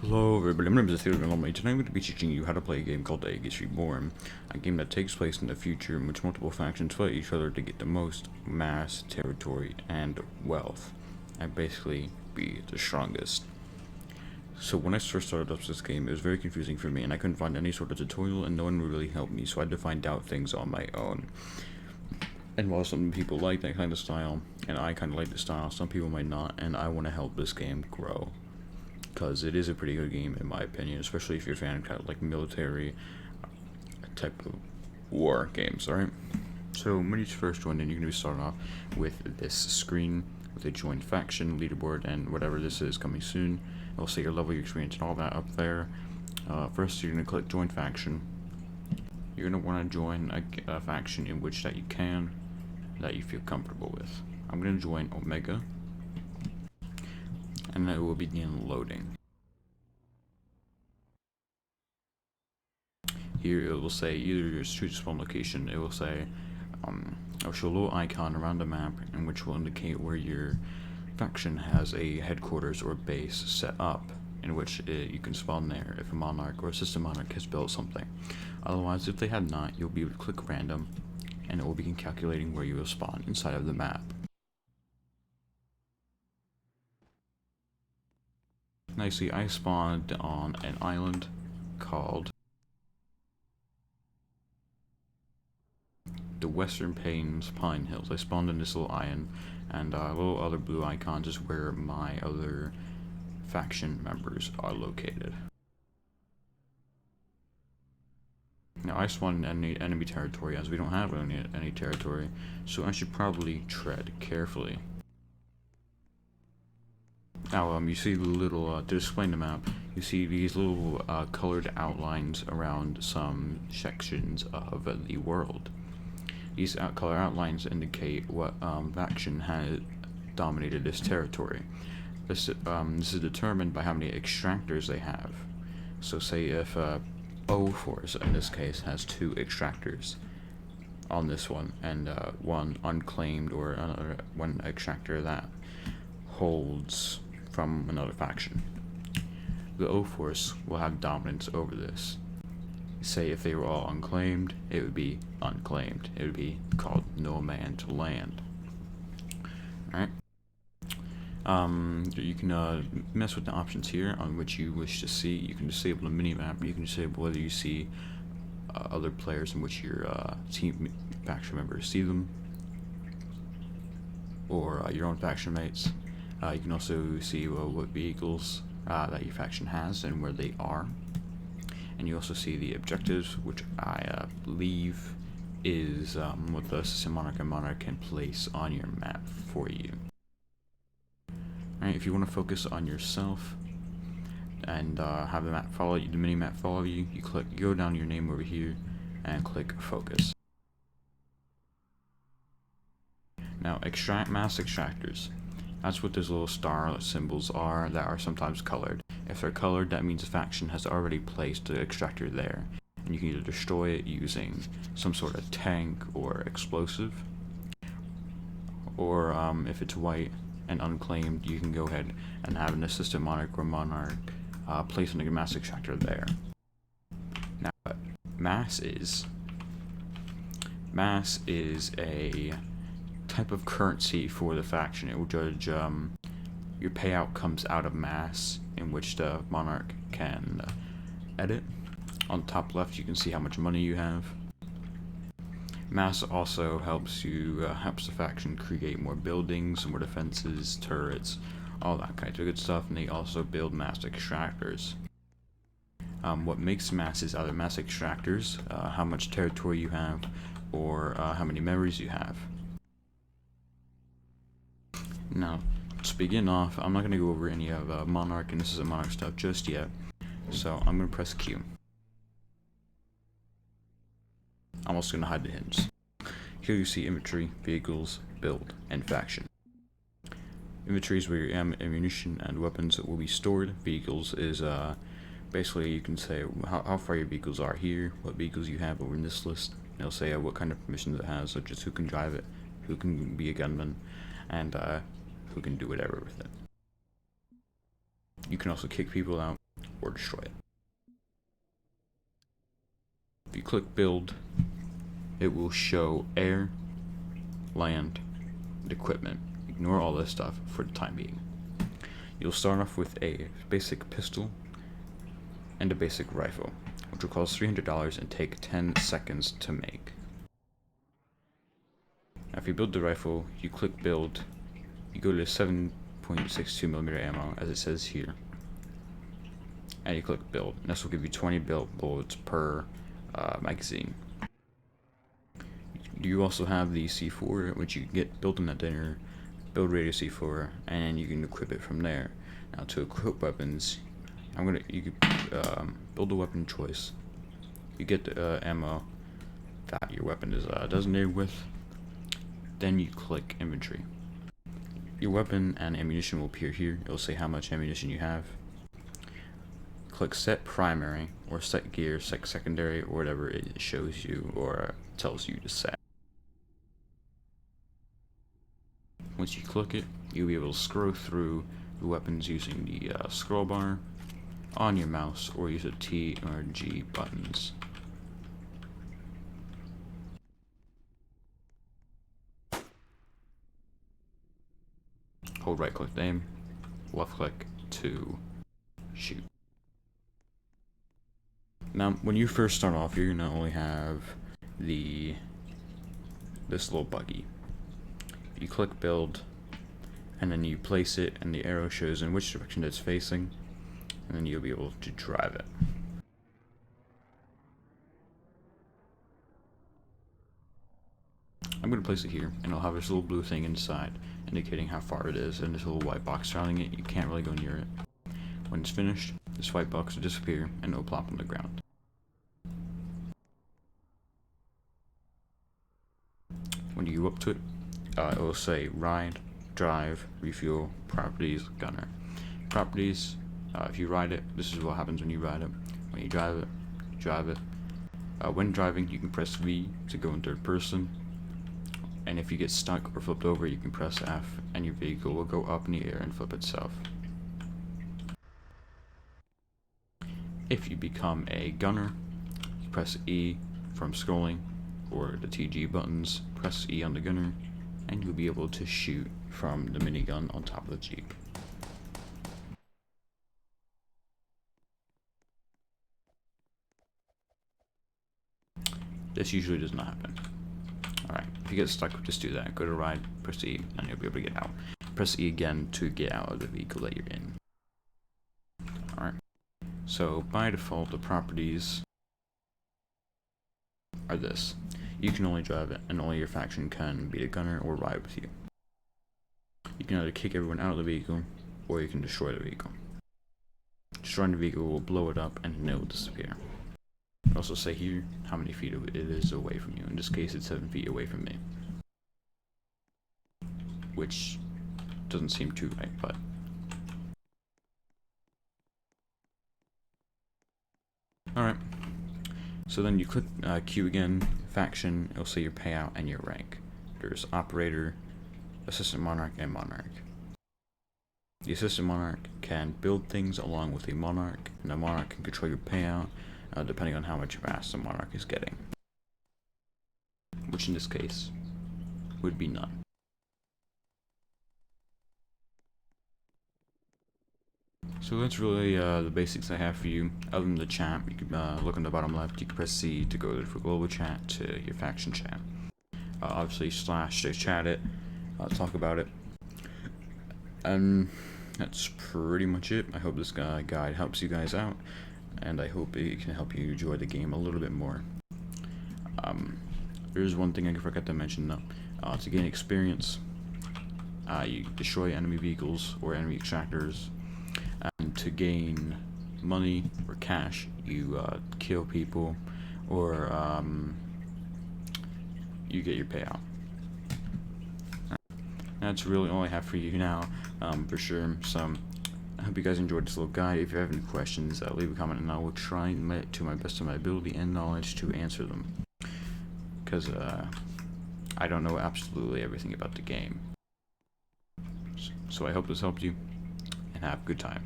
Hello everybody, my name is Theodore Normally. Today I'm going to be teaching you how to play a game called Aegis Reborn, a game that takes place in the future in which multiple factions fight each other to get the most mass, territory, and wealth, and basically be the strongest. So when I first started up this game, it was very confusing for me, and I couldn't find any sort of tutorial, and no one would really help me, so I had to find out things on my own. And while some people like that kind of style, and I kind of like the style, some people might not, and I want to help this game grow. Because it is a pretty good game in my opinion, especially if you're a fan of kind of like military type of war games, alright? So when you first join in, you're going to be starting off with this screen with a join faction, leaderboard, and whatever this is coming soon. It'll say your level, your experience, and all that up there. First, you're going to click join faction. You're going to want to join a faction in which that you can, that you feel comfortable with. I'm going to join Omega, and it will begin loading. Here it will say either your choose spawn location. It will say it'll show a little icon around the map, in which will indicate where your faction has a headquarters or base set up, in which you can spawn there if a monarch or a system monarch has built something. Otherwise, if they have not, you'll be able to click random, and it will begin calculating where you will spawn inside of the map. Now you see I spawned on an island called the Western Plains Pine Hills. I spawned in this little island, and little other blue icons is where my other faction members are located. Now I spawned in enemy territory, as we don't have any territory, so I should probably tread carefully. Now, you see the little, to explain the map, you see these little colored outlines around some sections of the world. These color outlines indicate what faction has dominated this territory. This is determined by how many extractors they have. So say if O Force, in this case, has 2 extractors on this one, and one unclaimed or another one extractor that holds from another faction, the O Force will have dominance over this. Say if they were all unclaimed, it would be unclaimed. It would be called no man's land. Alright? You can mess with the options here on which you wish to see. You can disable the minimap. You can disable whether you see other players in which your team faction members see them, or your own faction mates. You can also see what vehicles that your faction has and where they are. And you also see the objectives, which I believe is what the system monarch and monarch can place on your map for you. Alright, if you want to focus on yourself and have the map follow you, the mini map follow you, you go down to your name over here and click focus. Now, mass extractors. That's what those little star symbols are that are sometimes colored. If they're colored, that means a faction has already placed the extractor there, and you can either destroy it using some sort of tank or explosive, or if it's white and unclaimed, you can go ahead and have an assistant monarch or monarch placing a mass extractor there. Now, mass is a type of currency for the faction. It will judge your payout comes out of mass, in which the monarch can edit. On the top left, you can see how much money you have. Mass also helps the faction create more buildings, more defenses, turrets, all that kind of good stuff, and they also build mass extractors. What makes mass is either mass extractors, how much territory you have, or how many memories you have. Now, to begin off, I'm not going to go over any of Monarch and this is a Monarch stuff just yet, so I'm going to press Q. I'm also going to hide the hints. Here you see inventory, vehicles, build, and faction. Inventory is where your ammunition and weapons will be stored. Vehicles is basically you can say how far your vehicles are here, what vehicles you have over in this list. It'll say what kind of permissions it has, such as who can drive it, who can be a gunman, and who can do whatever with it. You can also kick people out, or destroy it. If you click build, it will show air, land, and equipment. Ignore all this stuff for the time being. You'll start off with a basic pistol and a basic rifle, which will cost $300 and take 10 seconds to make. Now if you build the rifle, you click build, you go to 7.62mm ammo as it says here, and you click build, and this will give you 20 bullets per magazine. You also have the C4, which you can get built in that dinner, build radio C4, and you can equip it from there. Now to equip weapons, you can build a weapon choice. You get the ammo that your weapon is designated with. Then you click inventory. Your weapon and ammunition will appear here. It will say how much ammunition you have. Click set primary or set gear, set secondary, or whatever it shows you or tells you to set. Once you click it, you'll be able to scroll through the weapons using the scroll bar on your mouse, or use the T or G buttons. Hold right click to aim, left click to shoot. Now when you first start off, you're gonna only have this little buggy. You click build, and then you place it, and the arrow shows in which direction it's facing, and then you'll be able to drive it. I'm going to place it here, and it'll have this little blue thing inside indicating how far it is, and this little white box surrounding it. You can't really go near it. When it's finished, this white box will disappear and it'll plop on the ground. When you go up to it, it will say ride, drive, refuel, properties, gunner. Properties, if you ride it, this is what happens when you ride it. When you drive it, drive it. When driving, you can press V to go in third person. And if you get stuck or flipped over, you can press F and your vehicle will go up in the air and flip itself. If you become a gunner, you press E from scrolling, or the TG buttons, press E on the gunner, and you'll be able to shoot from the minigun on top of the Jeep. This usually does not happen. Alright, if you get stuck, just do that. Go to ride, press E, and you'll be able to get out. Press E again to get out of the vehicle that you're in. Alright, so by default, the properties are this. You can only drive it, and only your faction can be a gunner or ride with you. You can either kick everyone out of the vehicle, or you can destroy the vehicle. Destroying the vehicle will blow it up, and it will disappear. I'll also say here how many feet it is away from you. In this case, it's 7 feet away from me, which doesn't seem too right, but alright. So then you click Q again, faction, it'll say your payout and your rank. There's operator, assistant monarch, and monarch. The assistant monarch can build things along with the monarch, and the monarch can control your payout depending on how much mass the monarch is getting, which in this case would be none. So that's really the basics I have for you. Other than the chat, you can look on the bottom left, you can press C to go for global chat to your faction chat. Obviously slash to chat it, talk about it. And that's pretty much it. I hope this guide helps you guys out, and I hope it can help you enjoy the game a little bit more. There's one thing I forgot to mention though. To gain experience, you destroy enemy vehicles or enemy extractors, and to gain money or cash, you kill people, or you get your payout. That's really all I have for you now, for sure. So I hope you guys enjoyed this little guide. If you have any questions, leave a comment and I will try to my best of my ability and knowledge to answer them, because I don't know absolutely everything about the game. So I hope this helped you, and have a good time.